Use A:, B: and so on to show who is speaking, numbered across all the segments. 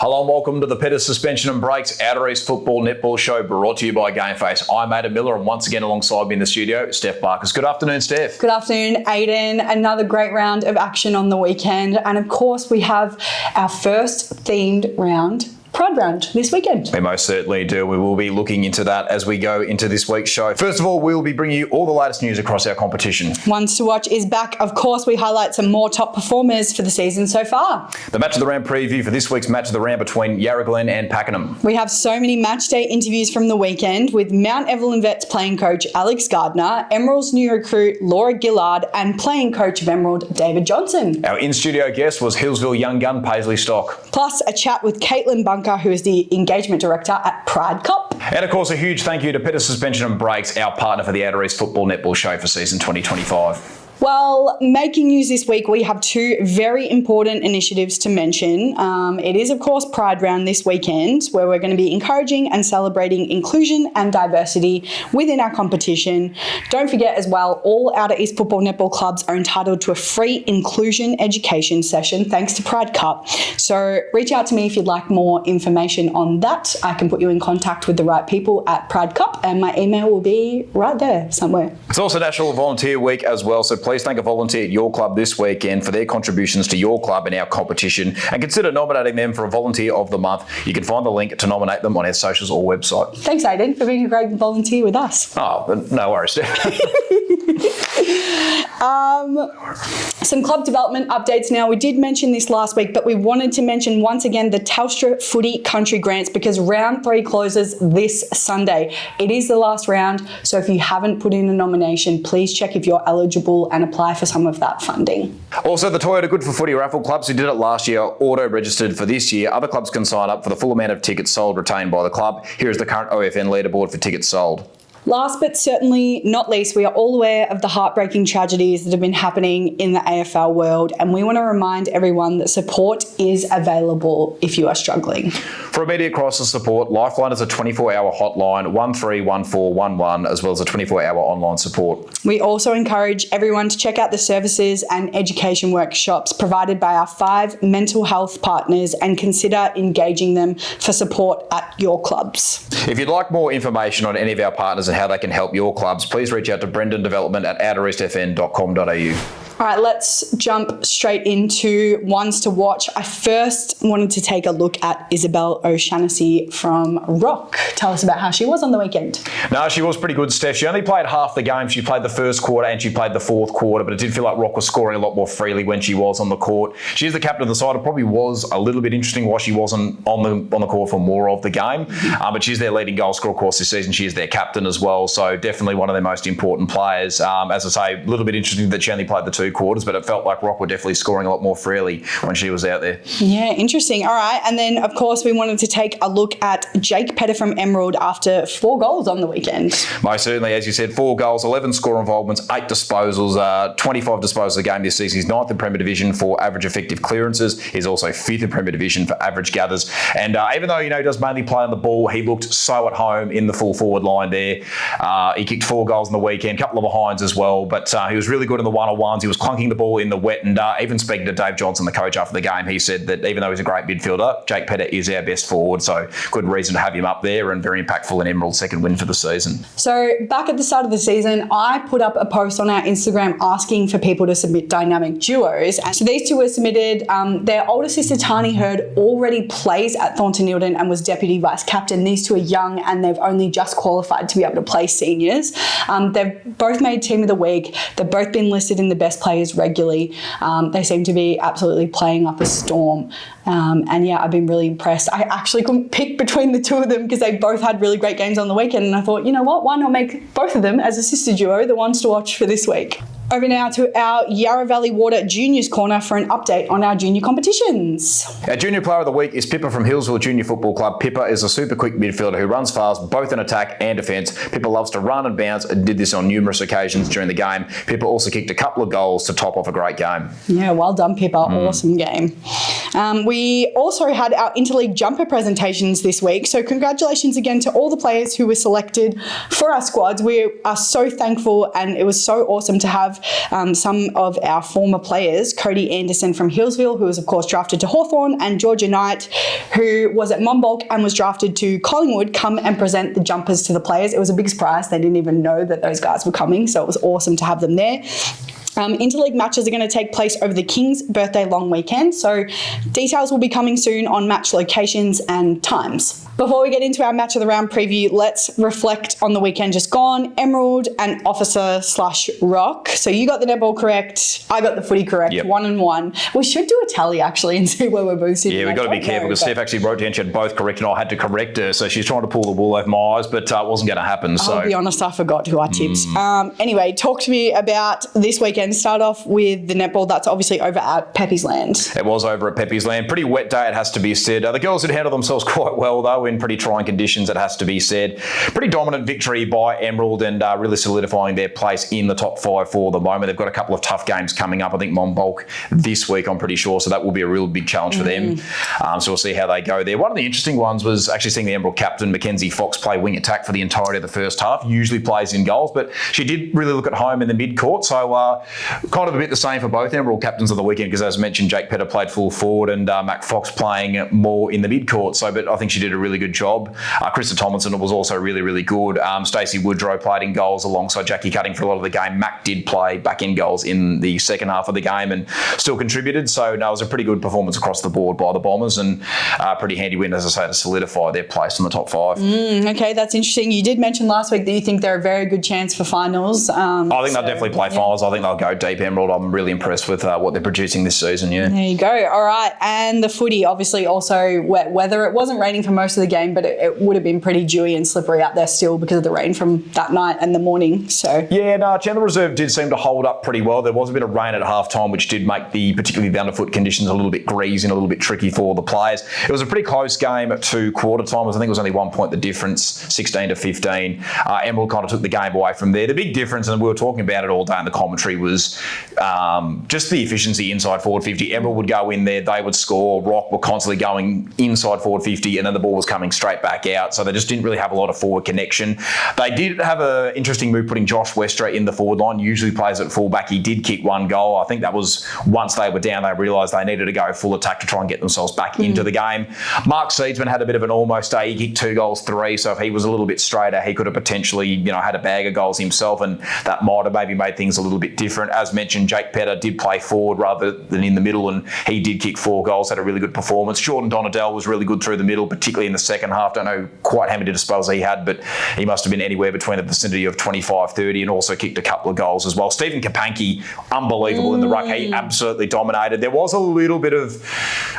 A: Hello and welcome to the Pedders Suspension and Breaks Outer East Football Netball Show, brought to you by Gameface. I'm Adam Miller, and once again alongside me in the studio, Steph Barkers. Good afternoon, Steph.
B: Good afternoon, Aiden. Another great round of action on the weekend. And of course, we have our first themed round, Pride Round, this weekend.
A: We most certainly do. We will be looking into that as we go into this week's show. First of all, we'll be bringing you all the latest news across our competition.
B: Ones to Watch is back. Of course, we highlight some more top performers for the season so far.
A: The Match of the Round preview for this week's Match of the Round between Yarra Glen and Pakenham.
B: We have so many match day interviews from the weekend with Mount Evelyn Vets playing coach Alex Gardner, Emerald's new recruit Laura Gillard, and playing coach of Emerald David Johnson.
A: Our in-studio guest was Healesville young gun Paisley Stock.
B: Plus a chat with Caitlin Bunker, who is the engagement director at Pride Cup.
A: And of course, a huge thank you to Pedders Suspension and Breaks, our partner for the Outer East Football Netball Show for season 2025.
B: Well, making news this week, we have two very important initiatives to mention. It is, of course, Pride Round this weekend, where we're going to be encouraging and celebrating inclusion and diversity within our competition. Don't forget as well, all Outer East Football Netball clubs are entitled to a free inclusion education session thanks to Pride Cup. So reach out to me if you'd like more information on that. I can put you in contact with the right people at Pride Cup, and my email will be right there somewhere.
A: It's also National Volunteer Week as well, so please thank a volunteer at your club this weekend for their contributions to your club in our competition, and consider nominating them for a Volunteer of the Month. You can find the link to nominate them on our socials or website.
B: Thanks, Aiden, for being a great volunteer with us.
A: Oh, no worries.
B: Some club development updates now. We did mention this last week, but we wanted to mention once again the Telstra Footy Country Grants, because round 3 closes this Sunday. It is the last round, so if you haven't put in a nomination, please check if you're eligible and apply for some of that funding.
A: Also, the Toyota Good for Footy raffle, clubs who did it last year auto-registered for this year. Other clubs can sign up for the full amount of tickets sold retained by the club. Here is the current OEFN leaderboard for tickets sold.
B: Last but certainly not least, we are all aware of the heartbreaking tragedies that have been happening in the AFL world, and we want to remind everyone that support is available if you are struggling.
A: For immediate crisis support, Lifeline is a 24-hour hotline, 131411, as well as a 24-hour online support.
B: We also encourage everyone to check out the services and education workshops provided by our 5 mental health partners and consider engaging them for support at your clubs.
A: If you'd like more information on any of our partners and how they can help your clubs, please reach out to Brendan Development at outereastfn.com.au.
B: All right, let's jump straight into ones to watch. I first wanted to take a look at Isabel O'Shaughnessy from Rock. Tell us about how she was on the weekend.
A: No, she was pretty good, Steph. She only played half the game. She played the first quarter and she played the fourth quarter, but it did feel like Rock was scoring a lot more freely when she was on the court. She is the captain of the side. It probably was a little bit interesting why she wasn't on the court for more of the game, but she's their leading goal scorer, of course, this season. She is their captain as well, so definitely one of their most important players. As I say, a little bit interesting that she only played the 2 quarters, but it felt like Rock were definitely scoring a lot more freely when she was out there.
B: Yeah, interesting. All right, and then of course we wanted to take a look at Jake Pedders from Emerald after 4 goals on the weekend.
A: Most certainly, as you said, 4 goals, 11 score involvements, 8 disposals, 25 disposals a game this season. He's 9th in Premier Division for average effective clearances. He's also 5th in Premier Division for average gathers. And even though, he does mainly play on the ball, he looked so at home in the full forward line there. He kicked 4 goals in the weekend, a couple of behinds as well, but he was really good in the one-on-ones. He was clunking the ball in the wet, and even speaking to Dave Johnson, the coach, after the game, he said that even though he's a great midfielder, Jake Pedders is our best forward, so good reason to have him up there, and very impactful in Emerald's second win for the season.
B: So back at the start of the season, I put up a post on our Instagram asking for people to submit dynamic duos, and so these 2 were submitted. Their older sister Tani Hurd already plays at Thornton Nilden and was deputy vice captain. These 2 are young and they've only just qualified to be able to play seniors. They've both made team of the week. They've both been listed in the best players regularly. They seem to be absolutely playing up a storm. And yeah, I've been really impressed. I actually couldn't pick between the 2 of them because they both had really great games on the weekend. And I thought, you know what, why not make both of them as a sister duo the ones to watch for this week? Over now to our Yarra Valley Water Juniors Corner for an update on our junior competitions.
A: Our junior player of the week is Pippa from Healesville Junior Football Club. Pippa is a super quick midfielder who runs fast, both in attack and defence. Pippa loves to run and bounce and did this on numerous occasions during the game. Pippa also kicked a couple of goals to top off a great game.
B: Yeah, well done, Pippa. Awesome game. We also had our interleague jumper presentations this week, so congratulations again to all the players who were selected for our squads. We are so thankful, and it was so awesome to have have some of our former players, Cody Anderson from Healesville, who was of course drafted to Hawthorn, and Georgia Knight, who was at Monbulk and was drafted to Collingwood, come and present the jumpers to the players. It was a big surprise. They didn't even know that those guys were coming, so it was awesome to have them there. Interleague matches are going to take place over the King's birthday long weekend, so details will be coming soon on match locations and times. Before we get into our match of the round preview, let's reflect on the weekend just gone. Emerald and Officer/Rock. So you got the netball correct, I got the footy correct, 1-1. We should do a tally actually and see where we're both sitting.
A: Yeah, we've got to be careful because Steph actually wrote down she had both correct and I had to correct her, so she's trying to pull the wool over my eyes, but it wasn't going to happen. So
B: I'll be honest, I forgot who I tipped. Anyway, talk to me about this weekend. Start off with the netball. That's obviously over at Peppy's Land.
A: It was over at Peppy's Land. Pretty wet day, it has to be said. The girls did handle themselves quite well, though, in pretty trying conditions, it has to be said. Pretty dominant victory by Emerald and really solidifying their place in the top 5 for the moment. They've got a couple of tough games coming up. I think Monbulk this week, I'm pretty sure, so that will be a real big challenge for them. So we'll see how they go there. One of the interesting ones was actually seeing the Emerald captain, Mackenzie Fox, play wing attack for the entirety of the first half. Usually plays in goals, but she did really look at home in the mid-court, so kind of a bit the same for both Emerald captains of the weekend, because as mentioned, Jake Petter played full forward and Mac Fox playing more in the mid-court. So, but I think she did a really good job. Krista Tomlinson was also really, really good. Stacey Woodrow played in goals alongside Jackie Cutting for a lot of the game. Mac did play back in goals in the second half of the game and still contributed. So, no, it was a pretty good performance across the board by the Bombers and a pretty handy win, as I say, to solidify their place in the top 5.
B: Okay, that's interesting. You did mention last week that you think they're a very good chance for finals.
A: I think they'll definitely play finals. I think they'll go deep, Emerald. I'm really impressed with what they're producing this season,
B: There you go. All right. And the footy, obviously also wet weather. It wasn't raining for most of the game, but it would have been pretty dewy and slippery out there still because of the rain from that night and the morning. So
A: yeah, no, Chandler Reserve did seem to hold up pretty well. There was a bit of rain at halftime, which did make particularly the underfoot conditions a little bit greasy and a little bit tricky for the players. It was a pretty close game at 2 quarter times. I think it was only 1 point the difference, 16-15. Emerald kind of took the game away from there. The big difference, and we were talking about it all day in the commentary, was just the efficiency inside forward 50. Emerald would go in there, they would score. Rock were constantly going inside forward 50, and then the ball was coming straight back out. So they just didn't really have a lot of forward connection. They did have an interesting move putting Josh Westra in the forward line. Usually plays at fullback. He did kick 1 goal. I think that was once they were down, they realised they needed to go full attack to try and get themselves back into the game. Mark Seedsman had a bit of an almost day. He kicked 2 goals, 3. So if he was a little bit straighter, he could have potentially, had a bag of goals himself, and that might have maybe made things a little bit different. As mentioned, Jake Petter did play forward rather than in the middle, and he did kick 4 goals, had a really good performance. Jordan Donadell was really good through the middle, particularly in the second half. Don't know quite how many disposals he had, but he must have been anywhere between the vicinity of 25-30 and also kicked a couple of goals as well. Stephen Kapanke, unbelievable in the ruck. He absolutely dominated. There was a little bit of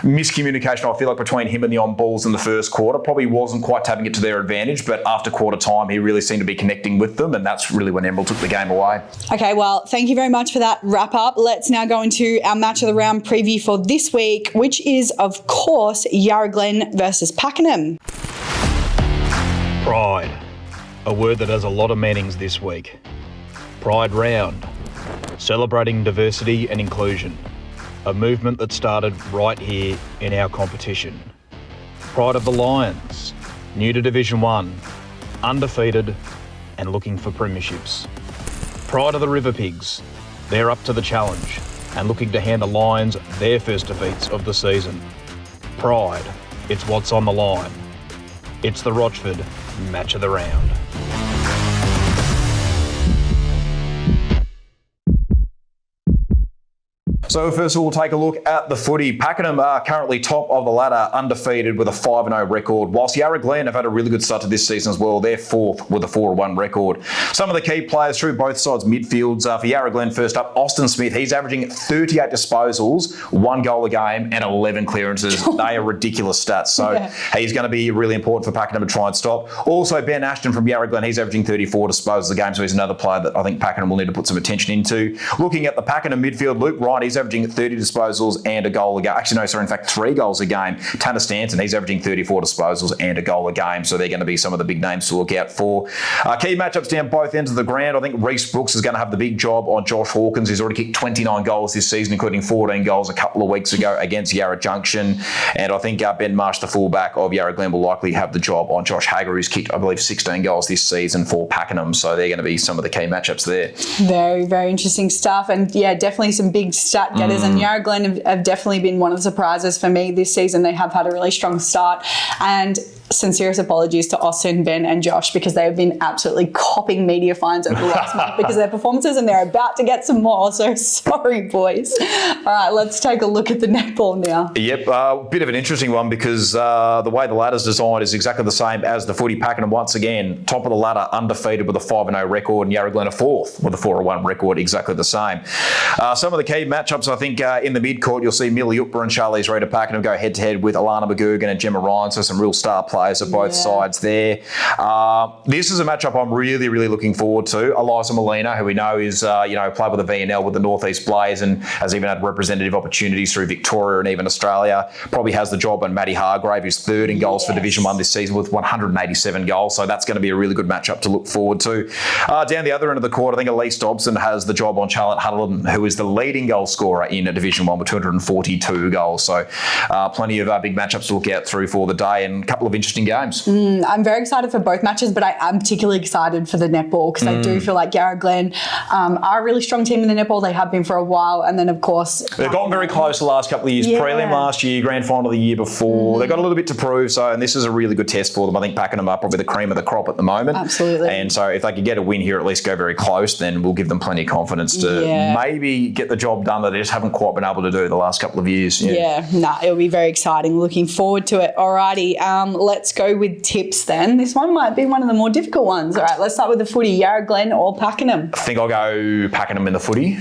A: miscommunication, I feel like, between him and the on-balls in the first quarter. Probably wasn't quite tapping it to their advantage, but after quarter time, he really seemed to be connecting with them, and that's really when Emerald took the game away.
B: Okay, well, thank you very much for that wrap up. Let's now go into our match of the round preview for this week, which is, of course, Yarra Glen versus Pakenham.
C: Pride, a word that has a lot of meanings this week. Pride Round, celebrating diversity and inclusion, a movement that started right here in our competition. Pride of the Lions, new to Division 1, undefeated and looking for premierships. Pride of the River Pigs, they're up to the challenge and looking to hand the Lions their first defeats of the season. Pride, it's what's on the line. It's the Rochford Match of the Round.
A: So first of all, we'll take a look at the footy. Pakenham are currently top of the ladder, undefeated with a 5-0 record, whilst Yarra Glen have had a really good start to this season as well. They're 4th with a 4-1 record. Some of the key players through both sides' midfields. For Yarra Glen, first up, Austin Smith. He's averaging 38 disposals, 1 goal a game and 11 clearances. They are ridiculous stats. So he's going to be really important for Pakenham to try and stop. Also, Ben Ashton from Yarra Glen, he's averaging 34 disposals a game, so he's another player that I think Pakenham will need to put some attention into. Looking at the Pakenham midfield, Luke Wright, he's he's averaging 30 disposals and a goal a game. Actually, no, sorry, in fact, 3 goals a game. Tanner Stanton, he's averaging 34 disposals and a goal a game. So they're going to be some of the big names to look out for. Key matchups down both ends of the ground. I think Reece Brooks is going to have the big job on Josh Hawkins, who's already kicked 29 goals this season, including 14 goals a couple of weeks ago against Yarra Junction. And I think Ben Marsh, the fullback of Yarra Glen, will likely have the job on Josh Hager, who's kicked, I believe, 16 goals this season for Pakenham. So they're going to be some of the key matchups there.
B: Very, very interesting stuff. And yeah, definitely some big stat getters. And Yarra Glen have definitely been one of the surprises for me this season. They have had a really strong start. And sincerest apologies to Austin, Ben and Josh, because they have been absolutely copping media fines over the last month because of their performances, and they're about to get some more. So sorry, boys. All right, let's take a look at the netball now.
A: Yep, bit of an interesting one because the way the ladder's designed is exactly the same as the footy. Pakenham once again, top of the ladder, undefeated with a 5-0 record, and Yarra Glen a 4th with a 4-1 record, exactly the same. Some of the key matchups, I think, in the mid-court, you'll see Millie Upper and Charlize Reid of Pakenham go head-to-head with Alana McGugan and Gemma Ryan, so some real star players at both sides there. This is a matchup I'm really, really looking forward to. Eliza Molina, who we know is, played with the VNL with the North East Blaze and has even had representative opportunities through Victoria and even Australia, probably has the job on Maddie Hargrave, who's 3rd in goals for Division 1 this season with 187 goals. So that's going to be a really good matchup to look forward to. Down the other end of the court, I think Elise Dobson has the job on Charlotte Huddleston, who is the leading goal scorer in Division 1 with 242 goals. So plenty of big matchups to look out through for the day and a couple of interesting games.
B: I'm very excited for both matches, but I am particularly excited for the netball because I do feel like Yarra Glen are a really strong team in the netball. They have been for a while, and then of course
A: they've gotten very close the last couple of years. Prelim last year, grand final the year before. They've got a little bit to prove, and this is a really good test for them. I think Pakenham are probably the cream of the crop at the moment.
B: Absolutely.
A: And so if they could get a win here, at least go very close, then we'll give them plenty of confidence to maybe get the job done that they just haven't quite been able to do the last couple of years.
B: It'll be very exciting. Looking forward to it. Alrighty, let's go with tips then. This one might be one of the more difficult ones. All right, let's start with the footy. Yarra Glen or Pakenham?
A: I think I'll go Pakenham in the footy.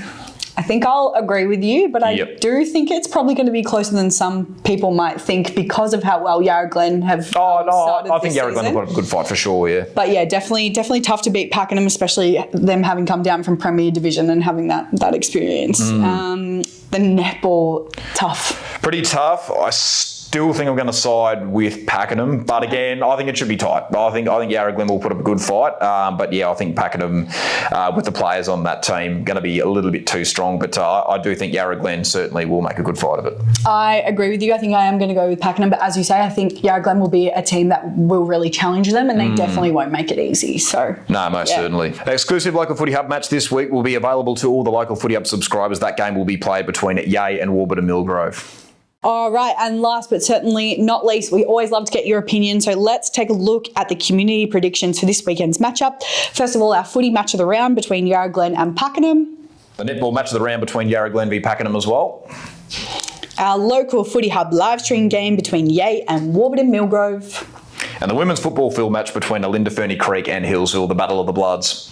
B: I think I'll agree with you, but I do think it's probably going to be closer than some people might think because of how well Yarra Glen have started
A: I think Yarra Glen will put up a good fight for sure, yeah.
B: But yeah, definitely tough to beat Pakenham, especially them having come down from Premier Division and having that experience. The netball, tough.
A: Pretty tough. I still think I'm going to side with Pakenham, but again, I think it should be tight. I think Yarra Glen will put up a good fight, but yeah, I think Pakenham, with the players on that team, going to be a little bit too strong, but I do think Yarra Glen certainly will make a good fight of it. I
B: agree with you. I think I am going to go with Pakenham, but as you say, I think Yarra Glen will be a team that will really challenge them, and they definitely won't make it easy. So
A: no, most certainly. An exclusive local footy hub match this week will be available to all the local footy hub subscribers. That game will be played between Yea and Warburton Millgrove.
B: All right, and last but certainly not least, we always love to get your opinion, so let's take a look at the community predictions for this weekend's matchup. First of all, our footy match of the round between Yarra Glen and Pakenham.
A: The netball match of the round between Yarra Glen v Pakenham as well.
B: Our local footy hub live stream game between Yea and Warburton Millgrove.
A: And the women's football field match between Alinda Ferny Creek and Healesville, the Battle of the Bloods.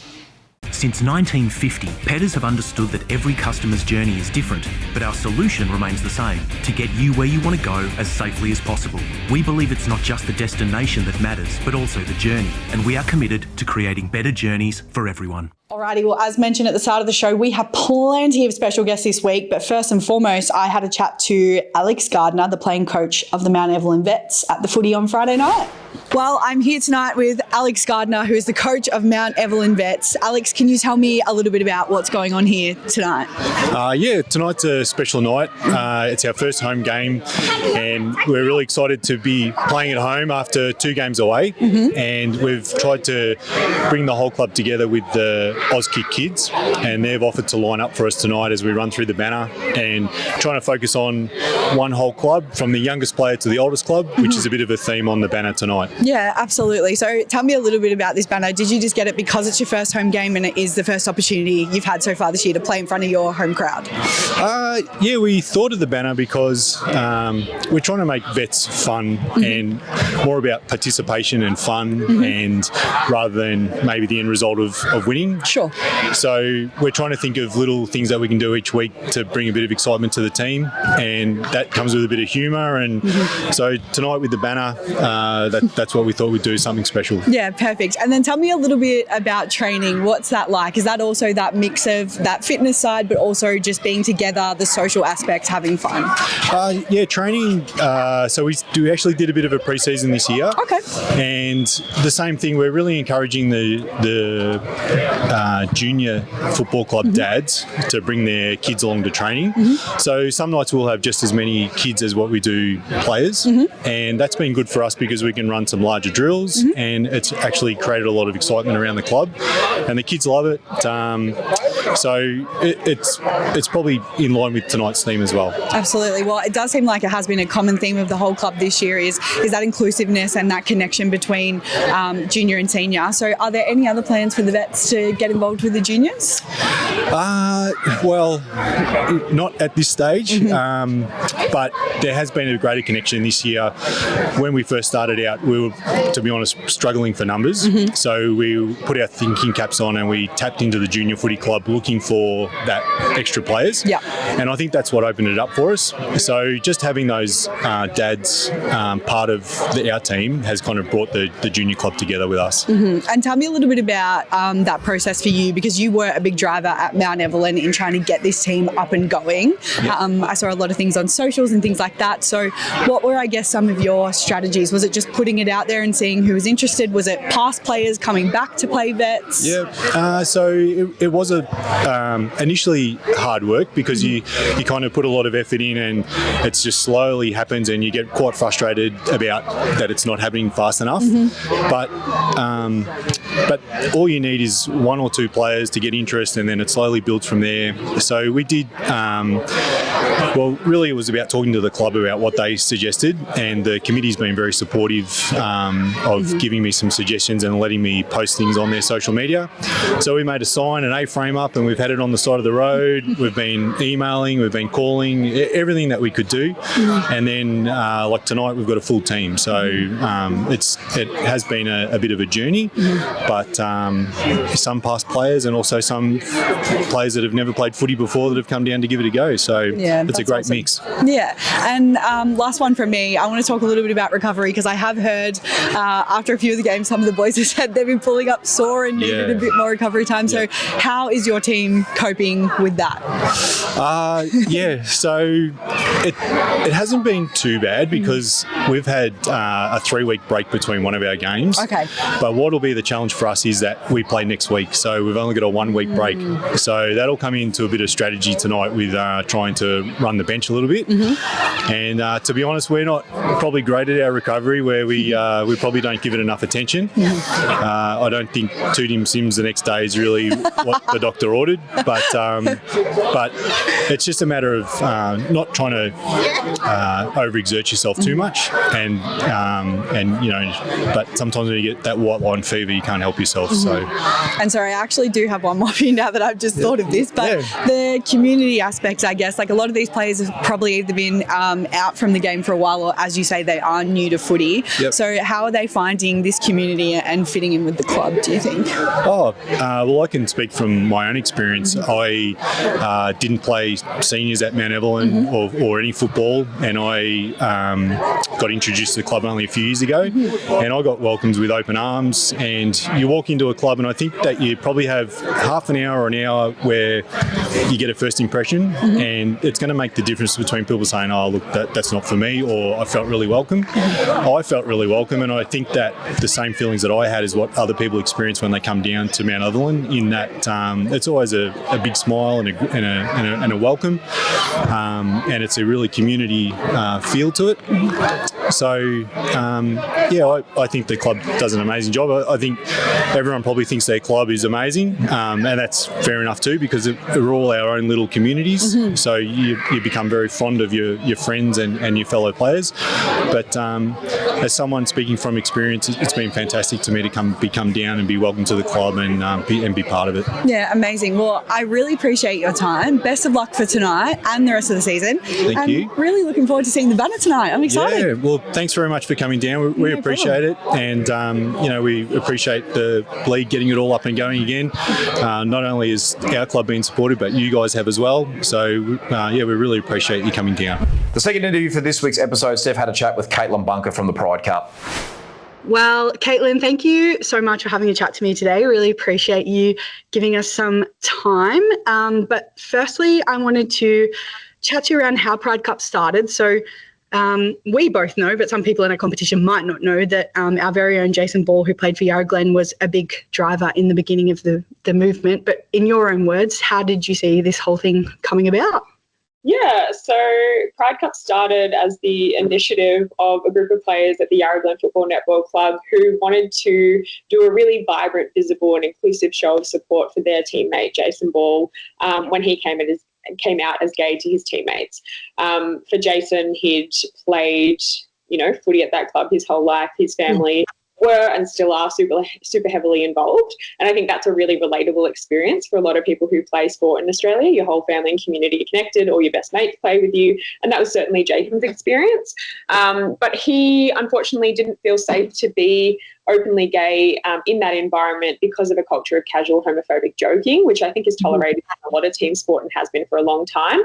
D: Since 1950, Pedders have understood that every customer's journey is different, but our solution remains the same, to get you where you want to go as safely as possible. We believe it's not just the destination that matters, but also the journey, and we are committed to creating better journeys for everyone.
B: Alrighty, well, as mentioned at the start of the show, we have plenty of special guests this week, but first and foremost, I had a chat to Alex Gardner, the playing coach of the Mount Evelyn Vets at the footy on Friday night. Well, I'm here tonight with Alex Gardner, who is the coach of Mount Evelyn Vets. Alex, can you tell me a little bit about what's going on here tonight?
E: Tonight's a special night. It's our first home game, and we're really excited to be playing at home after 2 games away. And we've tried to bring the whole club together with the Auskick kids, and they've offered to line up for us tonight as we run through the banner and trying to focus on one whole club, from the youngest player to the oldest club, which is a bit of a theme on the banner tonight.
B: Yeah, absolutely. So tell me a little bit about this banner. Did you just get it because it's your first home game and it is the first opportunity you've had so far this year to play in front of your home crowd?
E: We thought of the banner because we're trying to make vets fun and more about participation and fun, and rather than maybe the end result of winning.
B: Sure.
E: So we're trying to think of little things that we can do each week to bring a bit of excitement to the team, and that comes with a bit of humour. And so tonight with the banner, that's that's what we thought we'd do, something special.
B: Yeah, perfect. And then tell me a little bit about training. What's that like? Is that also that mix of that fitness side, but also just being together, the social aspects, having fun?
E: Yeah, training. So we actually did a bit of a pre-season this year.
B: Okay.
E: And the same thing, we're really encouraging the junior football club dads to bring their kids along to training. So some nights we'll have just as many kids as what we do players. And that's been good for us because we can run some larger drills and it's actually created a lot of excitement around the club and the kids love it. So it's probably in line with tonight's theme as well.
B: Absolutely. Well, it does seem like it has been a common theme of the whole club this year is that inclusiveness and that connection between junior and senior. So are there any other plans for the vets to get involved with the juniors?
E: Well, not at this stage, but there has been a greater connection this year. When we first started out, we were, to be honest, struggling for numbers. So we put our thinking caps on and we tapped into the junior footy club looking for that extra players.
B: Yeah.
E: And I think that's what opened it up for us. So just having those dads part of our team has kind of brought the junior club together with us.
B: And tell me a little bit about that process for you, because you were a big driver at Mount Evelyn in trying to get this team up and going. I saw a lot of things on socials and things like that. So what were, I guess, some of your strategies? Was it just putting it out there and seeing who was interested? Was it past players coming back to play vets?
E: Yeah. So it was initially hard work because you kind of put a lot of effort in and it just slowly happens and you get quite frustrated about that it's not happening fast enough. But all you need is one or two players to get interest and then it slowly builds from there. So we did, well, really it was about talking to the club about what they suggested and the committee's been very supportive of giving me some suggestions and letting me post things on their social media. So we made a sign, an A-frame up and we've had it on the side of the road. We've been emailing, we've been calling, everything that we could do. And then like tonight we've got a full team. So it has been a bit of a journey, but some past players and also some players that have never played footy before that have come down to give it a go. So it's a great mix.
B: Yeah. And last one from me, I want to talk a little bit about recovery because I have heard after a few of the games, some of the boys have said they've been pulling up sore and needed a bit more recovery time. So how is your team coping with that?
E: So it hasn't been too bad because we've had a 3-week break between one of our games.
B: Okay.
E: But what will be the challenge for us is that we play next week. So we've only got a 1-week break. So that'll come into a bit of strategy tonight with trying to run the bench a little bit. And to be honest, we're not probably great at our recovery where we probably don't give it enough attention. I don't think Tooting Sims the next day is really what the doctor ordered, but it's just a matter of not trying to overexert yourself too much, and you know, but sometimes when you get that white line fever, you can't help yourself. So,
B: and sorry, I actually do have one more for you now that I've just thought of this, but the community aspects, I guess, like a lot of these players have probably either been out from the game for a while, or as you say, they are new to footy. So how are they finding this community and fitting in with the club, do you think?
E: Well, I can speak from my own experience. I didn't play seniors at Mount Evelyn or any football, and I got introduced to the club only a few years ago, and I got welcomed with open arms. And you walk into a club and I think that you probably have half an hour or an hour where you get a first impression, and it's going to make the difference between people saying, oh look, that's not for me, or I felt really welcome. I felt really welcome, and I think that the same feelings that I had is what other people experience when they come down to Mount Evelyn, in that it's always a big smile and a welcome, and it's a really community feel to it. So I think the club does an amazing job. I think everyone probably thinks their club is amazing, and that's fair enough too, because we're all our own little communities. So you become very fond of your friends and your fellow players. But as someone speaking from experience, it's been fantastic to me to come down and be welcome to the club and be part of it. Yeah,
B: amazing. Well, I really appreciate your time. Best of luck for tonight and the rest of the season.
E: Thank you.
B: Really looking forward to seeing the banner tonight. I'm excited.
E: Yeah, well, thanks very much for coming down. We appreciate it, and we appreciate the league getting it all up and going again. Not only is our club being supported, but you guys have as well. So we really appreciate you coming down.
A: The second interview for this week's episode, Steph had a chat with Caitlin Bunker from the Pride Cup.
B: Well, Caitlin, thank you so much for having a chat to me today. Really appreciate you giving us some time. But firstly, I wanted to chat to you around how Pride Cup started. So we both know, but some people in our competition might not know, that our very own Jason Ball, who played for Yarra Glen, was a big driver in the beginning of the movement. But in your own words, how did you see this whole thing coming about?
F: Yeah, so Pride Cup started as the initiative of a group of players at the Yarra Glen Football Netball Club who wanted to do a really vibrant, visible and inclusive show of support for their teammate, Jason Ball, when he came out as gay to his teammates. For Jason, he'd played, footy at that club his whole life. His family were and still are super heavily involved. And I think that's a really relatable experience for a lot of people who play sport in Australia. Your whole family and community are connected, all your best mates play with you. And that was certainly Jason's experience. But he unfortunately didn't feel safe to be openly gay in that environment because of a culture of casual homophobic joking, which I think is tolerated in a lot of team sport and has been for a long time.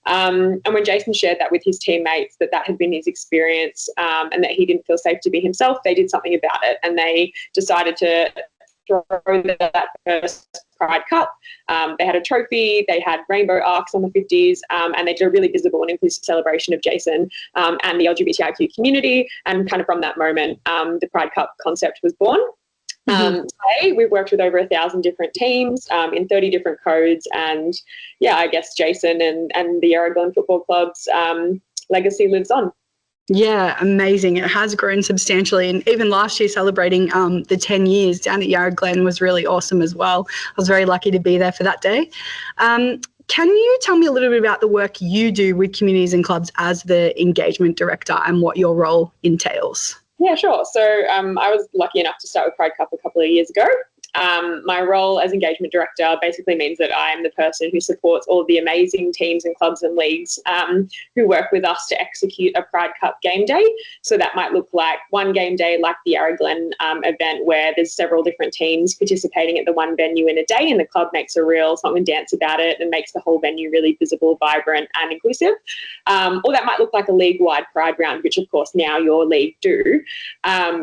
F: And when Jason shared that with his teammates, that had been his experience and that he didn't feel safe to be himself, they did something about it and they decided to throw that first Pride Cup. They had a trophy, they had rainbow arcs on the 50s, and they did a really visible and inclusive celebration of Jason and the LGBTIQ community. And kind of from that moment, the Pride Cup concept was born. Today we've worked with over 1,000 different teams in 30 different codes, and I guess Jason and the Yarra Glen Football Club's legacy lives on.
B: Yeah, amazing. It has grown substantially, and even last year celebrating the 10 years down at Yarra Glen was really awesome as well. I was very lucky to be there for that day. Can you tell me a little bit about the work you do with communities and clubs as the engagement director and what your role entails?
F: Yeah, sure. So I was lucky enough to start with Pride Cup a couple of years ago. My role as engagement director basically means that I am the person who supports all of the amazing teams and clubs and leagues who work with us to execute a Pride Cup game day. So that might look like one game day like the Yarra Glen event where there's several different teams participating at the one venue in a day and the club makes a real song and dance about it and makes the whole venue really visible, vibrant and inclusive. Or that might look like a league-wide Pride round, which of course now your league do.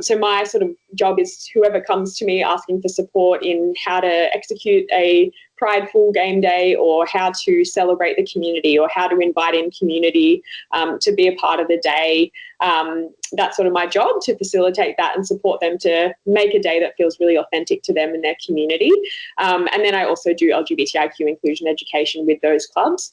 F: So my sort of job is whoever comes to me asking for support in how to execute a prideful game day or how to celebrate the community or how to invite in community to be a part of the day. That's sort of my job, to facilitate that and support them to make a day that feels really authentic to them and their community. And then I also do LGBTIQ inclusion education with those clubs.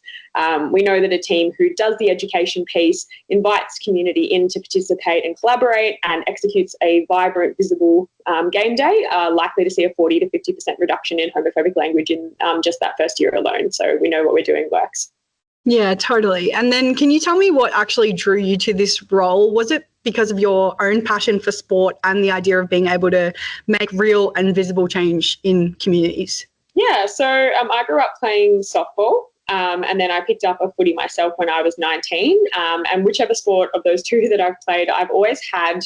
F: We know that a team who does the education piece, invites community in to participate and collaborate and executes a vibrant, visible game day are likely to see a 40 to 50% reduction in homophobic language in just that first year alone. So we know what we're doing works.
B: Yeah, totally. And then can you tell me what actually drew you to this role? Was it because of your own passion for sport and the idea of being able to make real and visible change in communities?
F: Yeah, so I grew up playing softball. And then I picked up a footy myself when I was 19. And whichever sport of those two that I've played, I've always had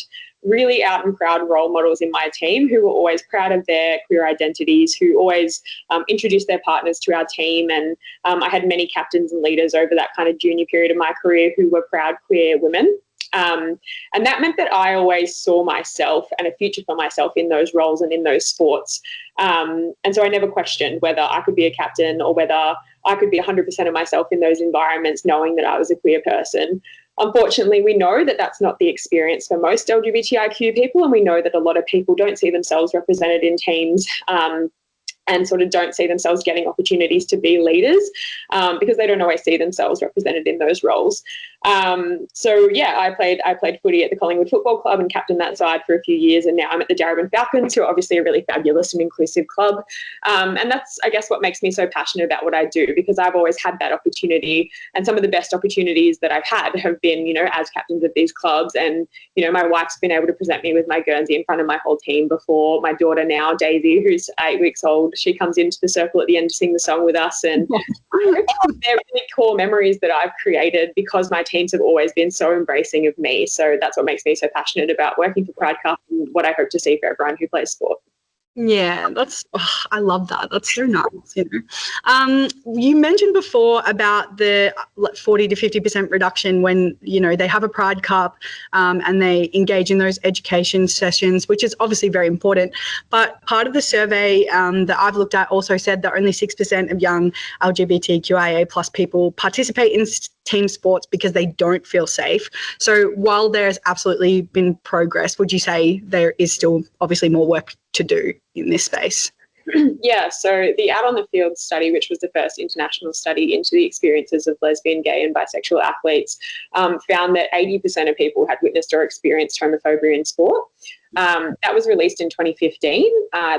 F: really out and proud role models in my team who were always proud of their queer identities, who always introduced their partners to our team. And I had many captains and leaders over that kind of junior period of my career who were proud queer women. And that meant that I always saw myself and a future for myself in those roles and in those sports. And so I never questioned whether I could be a captain or whether I could be 100% of myself in those environments, knowing that I was a queer person. Unfortunately, we know that that's not the experience for most LGBTIQ people, and we know that a lot of people don't see themselves represented in teams and sort of don't see themselves getting opportunities to be leaders because they don't always see themselves represented in those roles. I played footy at the Collingwood Football Club and captained that side for a few years, and now I'm at the Darabin Falcons, who are obviously a really fabulous and inclusive club. And that's, I guess, what makes me so passionate about what I do, because I've always had that opportunity, and some of the best opportunities that I've had have been, as captains of these clubs. And, my wife's been able to present me with my Guernsey in front of my whole team before. My daughter now, Daisy, who's 8 weeks old, she comes into the circle at the end to sing the song with us. And they're really core memories that I've created because my teams have always been so embracing of me. So that's what makes me so passionate about working for Pride Cup and what I hope to see for everyone who plays sport.
B: Yeah, I love that. That's so nice. You mentioned before about the 40 to 50% reduction when, they have a Pride Cup and they engage in those education sessions, which is obviously very important. But part of the survey that I've looked at also said that only 6% of young LGBTQIA plus people participate in team sports because they don't feel safe. So while there's absolutely been progress, would you say there is still obviously more work to do in this space?
F: Yeah, so the Out on the Field study, which was the first international study into the experiences of lesbian, gay and bisexual athletes, found that 80% of people had witnessed or experienced homophobia in sport. That was released in 2015.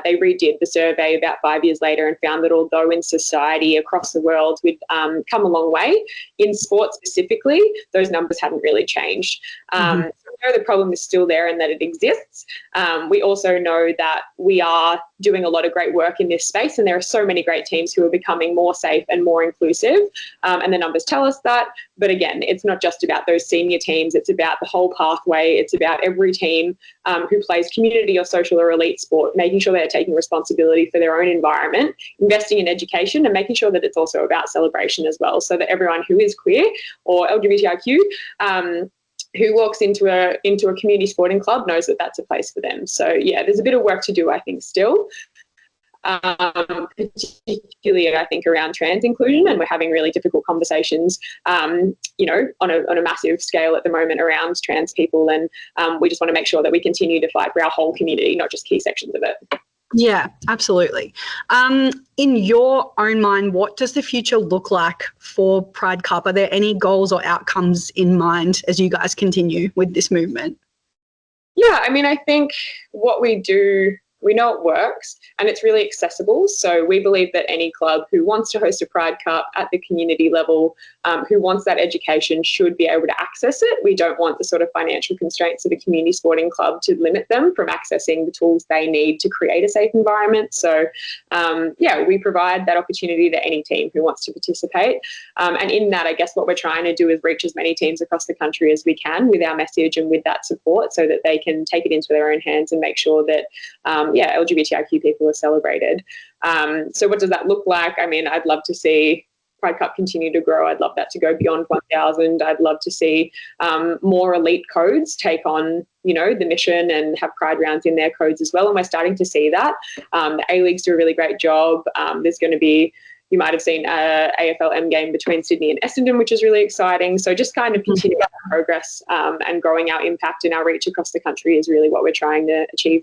F: They redid the survey about 5 years later and found that although in society across the world we'd come a long way, in sport specifically, those numbers hadn't really changed. So we know the problem is still there and that it exists. We also know that we are doing a lot of great work in this space, and there are so many great teams who are becoming more safe and more inclusive, and the numbers tell us that. But again, it's not just about those senior teams, it's about the whole pathway, it's about every team who plays community or social or elite sport, making sure they're taking responsibility for their own environment, investing in education, and making sure that it's also about celebration as well, so that everyone who is queer or LGBTIQ who walks into a community sporting club knows that that's a place for them. So yeah, there's a bit of work to do, I think, still, particularly I think around trans inclusion, and we're having really difficult conversations, on a massive scale at the moment around trans people, and we just want to make sure that we continue to fight for our whole community, not just key sections of it.
B: Yeah, absolutely. In your own mind, what does the future look like for Pride Cup? Are there any goals or outcomes in mind as you guys continue with this movement?
F: Yeah, I mean, I think what we do, we know it works and it's really accessible. So we believe that any club who wants to host a Pride Cup at the community level, who wants that education, should be able to access it. We don't want the sort of financial constraints of a community sporting club to limit them from accessing the tools they need to create a safe environment. So, we provide that opportunity to any team who wants to participate. And in that, I guess what we're trying to do is reach as many teams across the country as we can with our message and with that support, so that they can take it into their own hands and make sure that LGBTIQ people are celebrated. So what does that look like? I mean, I'd love to see Pride Cup continue to grow. I'd love that to go beyond 1,000. I'd love to see more elite codes take on, the mission and have Pride rounds in their codes as well. And we're starting to see that. The A-Leagues do a really great job. There's going to be, you might have seen a AFL-M game between Sydney and Essendon, which is really exciting. So just kind of continuing our progress and growing our impact and our reach across the country is really what we're trying to achieve.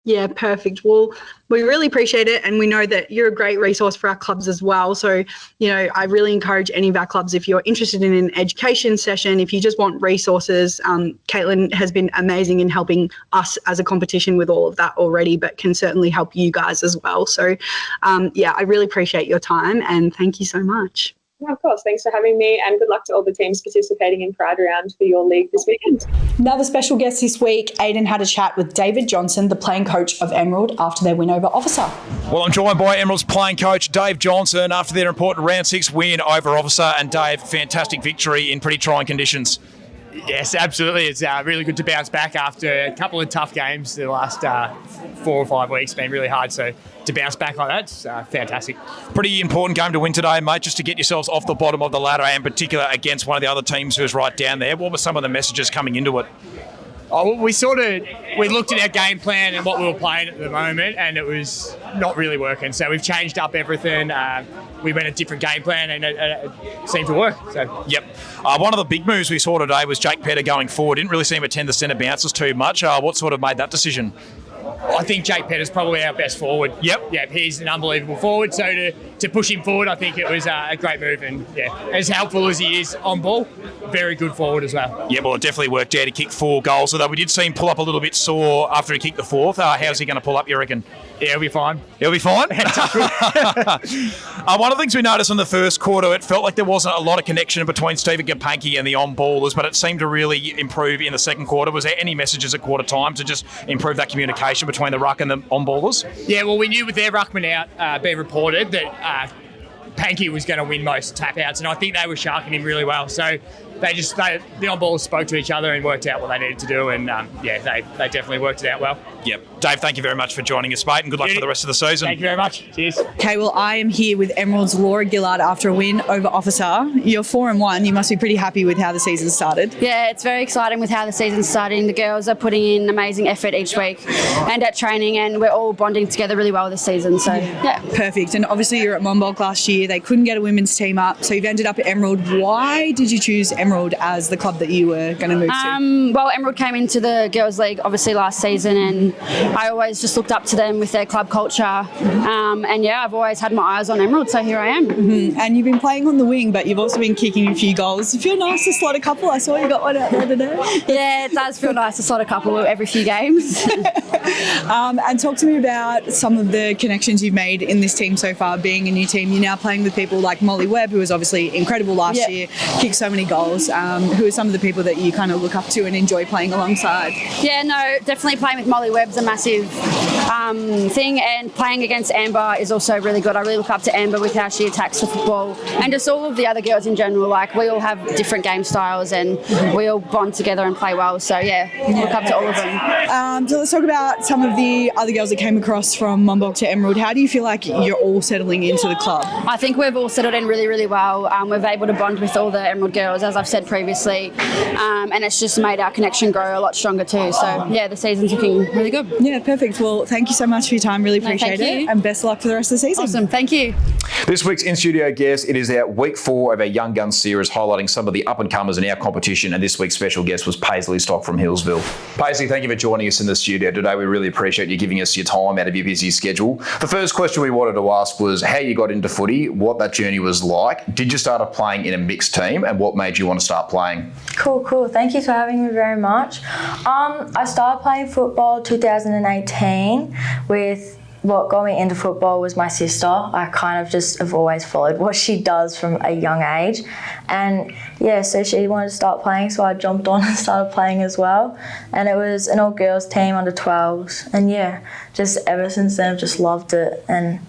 B: Yeah, perfect. Well, we really appreciate it, and we know that you're a great resource for our clubs as well. So, I really encourage any of our clubs, if you're interested in an education session, if you just want resources, Caitlin has been amazing in helping us as a competition with all of that already, but can certainly help you guys as well. So, I really appreciate your time, and thank you so much.
F: Yeah, of course. Thanks for having me, and good luck to all the teams participating in Pride Round for your league this weekend.
B: Another special guest this week, Aidan had a chat with David Johnson, the playing coach of Emerald, after their win over Officer.
A: Well, I'm joined by Emerald's playing coach, Dave Johnson, after their important round 6 win over Officer. And Dave, fantastic victory in pretty trying conditions.
G: Yes, absolutely. It's really good to bounce back after a couple of tough games the last 4 or 5 weeks. Been really hard, so to bounce back like that's fantastic.
A: Pretty important game to win today, mate, just to get yourselves off the bottom of the ladder, and in particular against one of the other teams who's right down there. What were some of the messages coming into it?
G: Oh, we looked at our game plan and what we were playing at the moment, and it was not really working. So we've changed up everything. We went a different game plan, and it seemed to work. So
A: yep. One of the big moves we saw today was Jake Pedders going forward. Didn't really see him attend the centre bounces too much. What sort of made that decision?
G: I think Jake Pedders is probably our best forward. Yep, he's an unbelievable forward. So to push him forward, I think it was a great move. And as helpful as he is on ball, very good forward as well.
A: Yeah, well, it definitely worked there to kick 4 goals. Although we did see him pull up a little bit sore after he kicked the 4th. How's he going to pull up, you reckon?
G: Yeah, he'll be fine.
A: He'll be fine? One of the things we noticed in the first quarter, it felt like there wasn't a lot of connection between Stephen Gapanki and the on-ballers, but it seemed to really improve in the second quarter. Was there any messages at quarter time to just improve that communication between the ruck and the on-ballers?
G: Yeah, well, we knew with their ruckman out being reported that Panky was going to win most tap outs, and I think they were sharking him really well. So the on ball spoke to each other and worked out what they needed to do, and they definitely worked it out well.
C: Yep. Dave, thank you very much for joining us, mate, and good luck for the rest of the season.
G: Thank you very much. Cheers.
B: Okay, well, I am here with Emerald's Laura Gillard after a win over Officer. You're 4-1. You must be pretty happy with how the season started.
H: Yeah, it's very exciting with how the season's starting. The girls are putting in amazing effort each week and at training, and we're all bonding together really well this season. So, yeah.
B: Perfect. And obviously you're at Monbulk last year. They couldn't get a women's team up, so you've ended up at Emerald. Why did you choose Emerald as the club that you were going to move to?
H: Well, Emerald came into the Girls League obviously last season, and I always just looked up to them with their club culture. I've always had my eyes on Emerald, so here I am.
B: Mm-hmm. And you've been playing on the wing, but you've also been kicking a few goals. It feels nice to slot a couple. I saw you got one out there today.
H: Yeah, it does feel nice to slot a couple every few games.
B: And talk to me about some of the connections you've made in this team so far, being a new team. You're now playing with people like Molly Webb, who was obviously incredible last year, kicked so many goals. Who are some of the people that you kind of look up to and enjoy playing alongside?
H: Yeah, no, definitely playing with Molly Webb's a massive thing, and playing against Amber is also really good. I really look up to Amber with how she attacks the football, and just all of the other girls in general. Like, we all have different game styles and we all bond together and play well. So look up to all of them.
B: So let's talk about some of the other girls that came across from Monbulk to Emerald. How do you feel like you're all settling into the club?
H: I think we've all settled in really, really well. We've able to bond with all the Emerald girls, as I've said previously, and it's just made our connection grow a lot stronger too. So the season's looking really good.
B: Yeah, perfect. Well, thank you so much for your time. Really appreciate it, and best of luck for the rest of the season.
H: Awesome, thank you.
A: This week's in-studio guest, it is our week 4 of our Young Guns series, highlighting some of the up-and-comers in our competition, and this week's special guest was Paisley Stock from Healesville. Paisley, thank you for joining us in the studio today. We really appreciate you giving us your time out of your busy schedule. The first question we wanted to ask was how you got into footy, what that journey was like. Did you start off playing in a mixed team, and what made you want to start playing?
I: Cool. Thank you for having me very much. I started playing football 2018 with what got me into football was my sister. I kind of just have always followed what she does from a young age. And so she wanted to start playing, so I jumped on and started playing as well. And it was an all-girls team under 12s. And just ever since then I've just loved it. And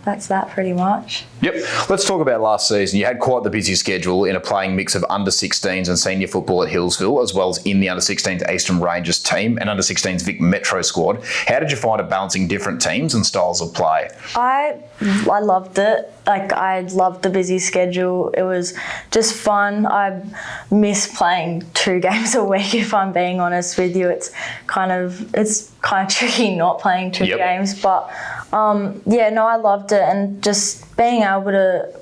I: that's that pretty much.
A: Yep. Let's talk about last season. You had quite the busy schedule in a playing mix of under-16s and senior football at Healesville, as well as in the under-16s Eastern Rangers team and under-16s Vic Metro squad. How did you find it balancing different teams and styles of play?
I: I loved it. I loved the busy schedule. It was just fun. I miss playing 2 games a week, if I'm being honest with you. It's kind of tricky not playing 2 games, but I loved it, and just being able to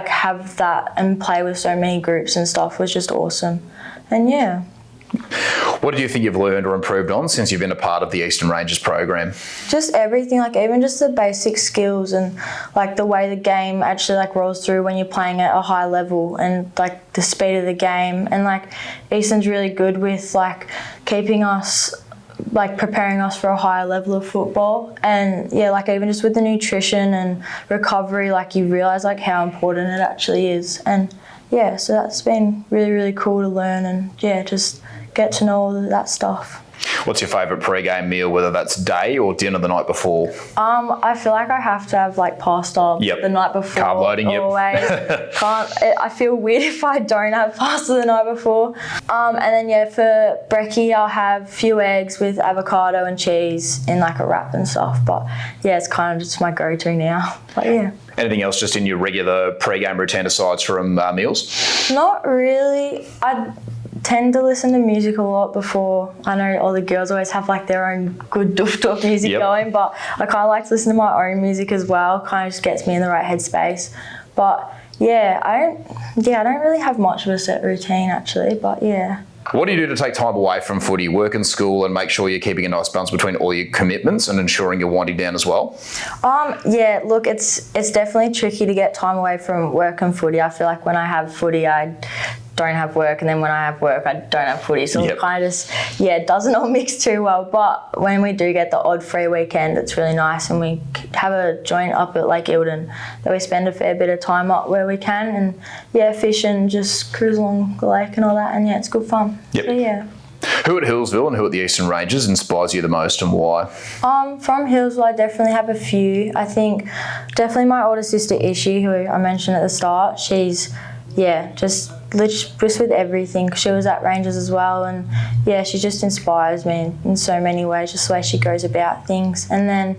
I: have that and play with so many groups and stuff was just awesome. And
A: what do you think you've learned or improved on since you've been a part of the Eastern Rangers program?
I: Just everything, even just the basic skills and the way the game actually rolls through when you're playing at a high level, and the speed of the game. And Eastern's really good with keeping us preparing us for a higher level of football. And even just with the nutrition and recovery, you realise how important it actually is. And so that's been really, really cool to learn, and just get to know all of that stuff.
A: What's your favourite pre-game meal, whether that's day or dinner the night before?
I: I feel like I have to have pasta the night before.
A: Carb loading,
I: always. I feel weird if I don't have pasta the night before. And then for brekkie, I'll have a few eggs with avocado and cheese in a wrap and stuff. But it's kind of just my go-to now. But
A: Anything else just in your regular pre-game routine aside from meals?
I: Not really. I tend to listen to music a lot before. I know all the girls always have their own good doof music going, but I kind of like to listen to my own music as well. Kind of just gets me in the right headspace. But I don't really have much of a set routine actually, but
A: What do you do to take time away from footy, work and school, and make sure you're keeping a nice balance between all your commitments and ensuring you're winding down as well?
I: Look, it's definitely tricky to get time away from work and footy. I feel like when I have footy, I don't have work, and then when I have work, I don't have footy. So it kind of just, it doesn't all mix too well. But when we do get the odd free weekend, it's really nice, and we have a joint up at Lake Eildon that we spend a fair bit of time up where we can, and fish and just cruise along the lake and all that, and it's good fun.
A: Yep.
I: So,
A: Who at Healesville and who at the Eastern Rangers inspires you the most, and why?
I: From Healesville, I definitely have a few. I think definitely my older sister Ishi, who I mentioned at the start. She's just just with everything. She was at Rangers as well, and yeah, she just inspires me in so many ways, just the way she goes about things. And then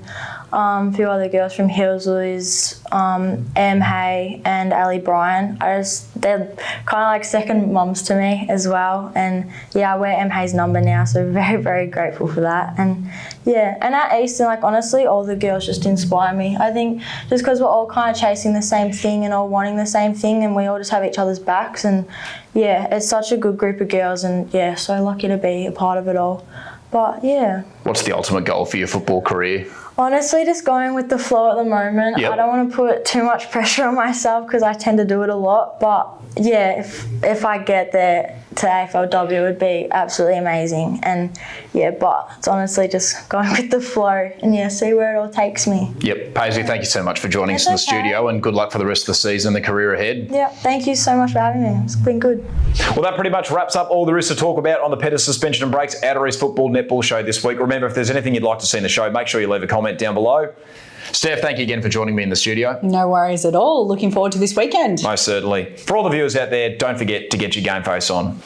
I: a few other girls from Healesville is Em Hay and Ali Bryan. They're kind of like second mums to me as well. And yeah, I wear Em Hay's number now, so very, very grateful for that. And yeah, and at Eastern, like honestly, all the girls just inspire me. I think just because we're all kind of chasing the same thing and all wanting the same thing, and we all just have each other's backs. And yeah, it's such a good group of girls, and yeah, so lucky to be a part of it all. But yeah.
A: What's the ultimate goal for your football career?
I: Honestly, just going with the flow at the moment.
A: Yep.
I: I don't want to put too much pressure on myself because I tend to do it a lot. But yeah, if I get there to AFLW, it would be absolutely amazing. And yeah, but it's honestly just going with the flow and yeah, see where it all takes me.
A: Yep. Paisley, thank you so much for joining us in the studio, and good luck for the rest of the season, the career ahead.
I: Yeah, thank you so much for having me. It's been good.
A: Well, that pretty much wraps up all there is to talk about on the Pedders Suspension and Breaks Outer East Football Netball Show this week. Remember, if there's anything you'd like to see in the show, make sure you leave a comment down below. Steph, thank you again for joining me in the studio.
B: No worries at all. Looking forward to this weekend.
A: Most certainly. For all the viewers out there, don't forget to get your game face on.